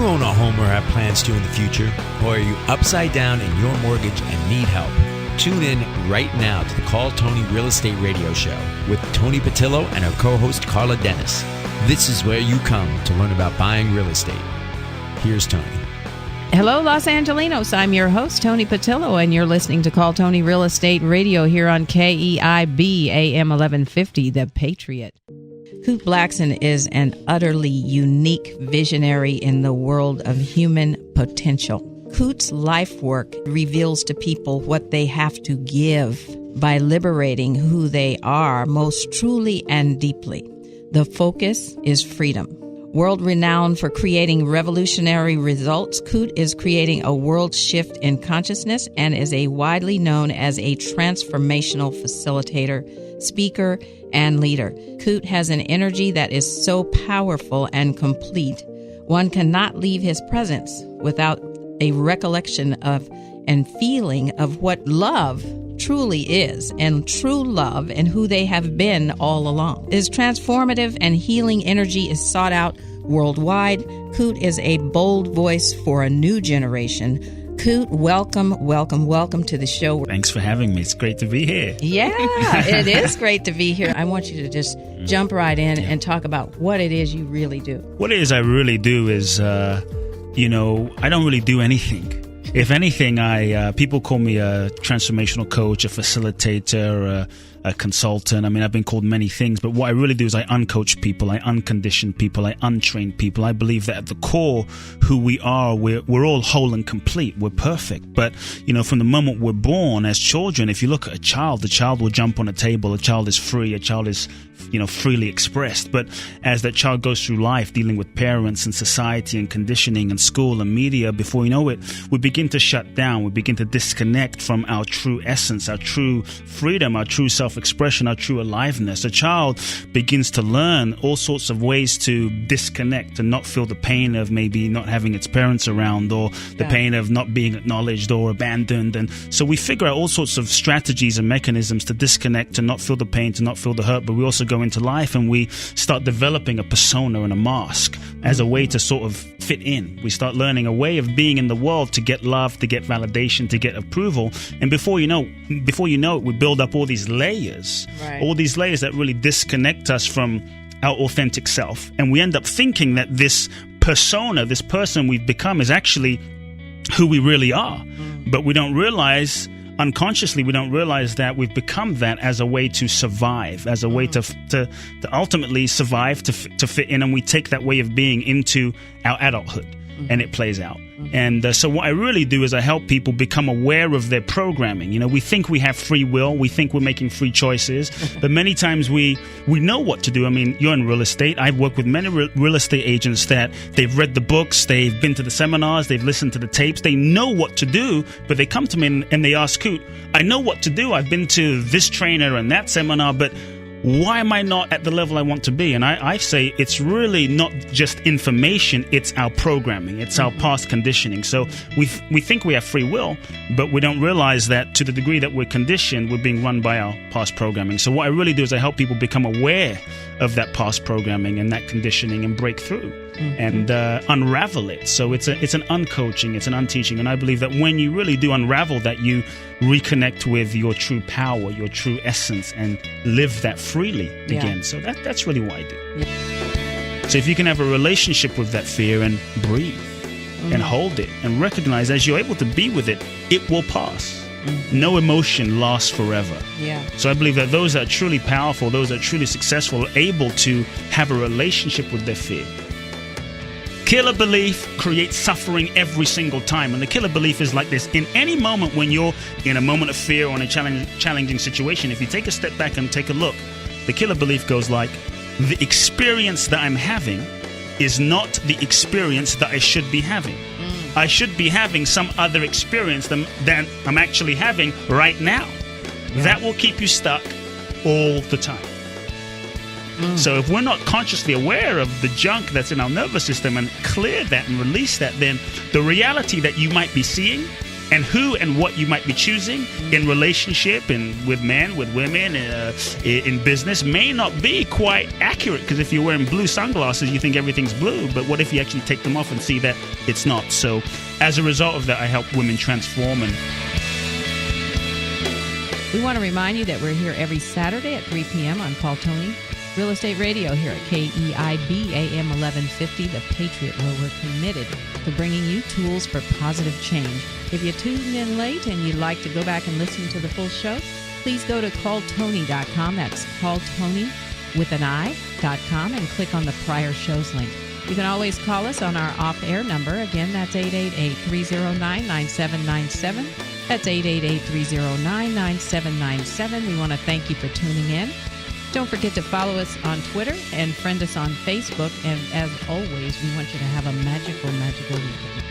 own a home or have plans to in the future? Or are you upside down in your mortgage and need help? Tune in right now to the Call Toni Real Estate Radio Show with Toni Patillo and her co-host Carla Dennis. This is where you come to learn about buying real estate. Here's Toni. Hello, Los Angelinos. I'm your host, Toni Patillo, and you're listening to Call Toni Real Estate Radio here on KEIB AM 1150, The Patriot. Kute Blackson is an utterly unique visionary in the world of human potential. Kute's life work reveals to people what they have to give by liberating who they are most truly and deeply. The focus is freedom. World-renowned for creating revolutionary results, Kute is creating a world shift in consciousness and is widely known as a transformational facilitator, speaker, and leader. Kute has an energy that is so powerful and complete, one cannot leave his presence without a recollection of and feeling of what love truly is, and true love and who they have been all along. His transformative and healing energy is sought out worldwide. Kute is a bold voice for a new generation. Kute, welcome to the show. Thanks for having me. It's great to be here. Yeah, it is great to be here. I want you to just jump right in and talk about what it is you really do. What it is I really do is, I don't really do anything. If anything, people call me a transformational coach, a facilitator, a consultant. I mean, I've been called many things, but what I really do is I uncoach people, I uncondition people, I untrain people. I believe that at the core, who we are, we're all whole and complete. We're perfect. But, from the moment we're born as children, if you look at a child, the child will jump on a table. A child is free. A child is freely expressed. But as that child goes through life, dealing with parents and society and conditioning and school and media, before you know it, we begin to shut down. We begin to disconnect from our true essence, our true freedom, our true self-expression, our true aliveness. A child begins to learn all sorts of ways to disconnect and not feel the pain of maybe not having its parents around, or the pain of not being acknowledged or abandoned. And so we figure out all sorts of strategies and mechanisms to disconnect, to not feel the pain, to not feel the hurt. But we also go into life and we start developing a persona and a mask as a way to sort of fit in. We start learning a way of being in the world to get love, to get validation, to get approval. And before you know it, we build up all these layers, all these layers that really disconnect us from our authentic self. And we end up thinking that this persona, this person we've become, is actually who we really are. But we don't realize, unconsciously, we don't realize that we've become that as a way to survive, as a way to ultimately survive, to fit in. And we take that way of being into our adulthood, and it plays out. And so what I really do is I help people become aware of their programming. We think we have free will. We think we're making free choices. But many times we know what to do. I mean, you're in real estate. I've worked with many real estate agents that they've read the books, they've been to the seminars, they've listened to the tapes. They know what to do, but they come to me and they ask, Kute, I know what to do. I've been to this trainer and that seminar, but why am I not at the level I want to be? And I say it's really not just information, it's our programming, it's our past conditioning. So we think we have free will, but we don't realize that to the degree that we're conditioned, we're being run by our past programming. So what I really do is I help people become aware of that past programming and that conditioning and break through and unravel it. So it's an uncoaching, it's an unteaching. And I believe that when you really do unravel that, you reconnect with your true power, your true essence, and live that freely again. So that's really what I do. So if you can have a relationship with that fear and breathe and hold it and recognize, as you're able to be with it, it will pass. No emotion lasts forever. So I believe that those that are truly powerful, those that are truly successful, are able to have a relationship with their fear. Killer belief creates suffering every single time. And the killer belief is like this. In any moment when you're in a moment of fear or in a challenging situation, if you take a step back and take a look, the killer belief goes like, the experience that I'm having is not the experience that I should be having. I should be having some other experience than I'm actually having right now. That will keep you stuck all the time. So if we're not consciously aware of the junk that's in our nervous system and clear that and release that, then the reality that you might be seeing And who and what you might be choosing in relationship and with men, with women, in business may not be quite accurate, because if you're wearing blue sunglasses, you think everything's blue. But what if you actually take them off and see that it's not? So as a result of that, I help women transform. And we want to remind you that we're here every Saturday at 3 p.m. on Call Tony Real Estate Radio here at KEIB AM 1150, The Patriot, where we're committed to bringing you tools for positive change. If you tuned in late and you'd like to go back and listen to the full show, please go to calltony.com. That's calltony.com and click on the prior shows link. You can always call us on our off-air number. Again, that's 888-309-9797. That's 888-309-9797. We want to thank you for tuning in. Don't forget to follow us on Twitter and friend us on Facebook. And as always, we want you to have a magical, magical weekend.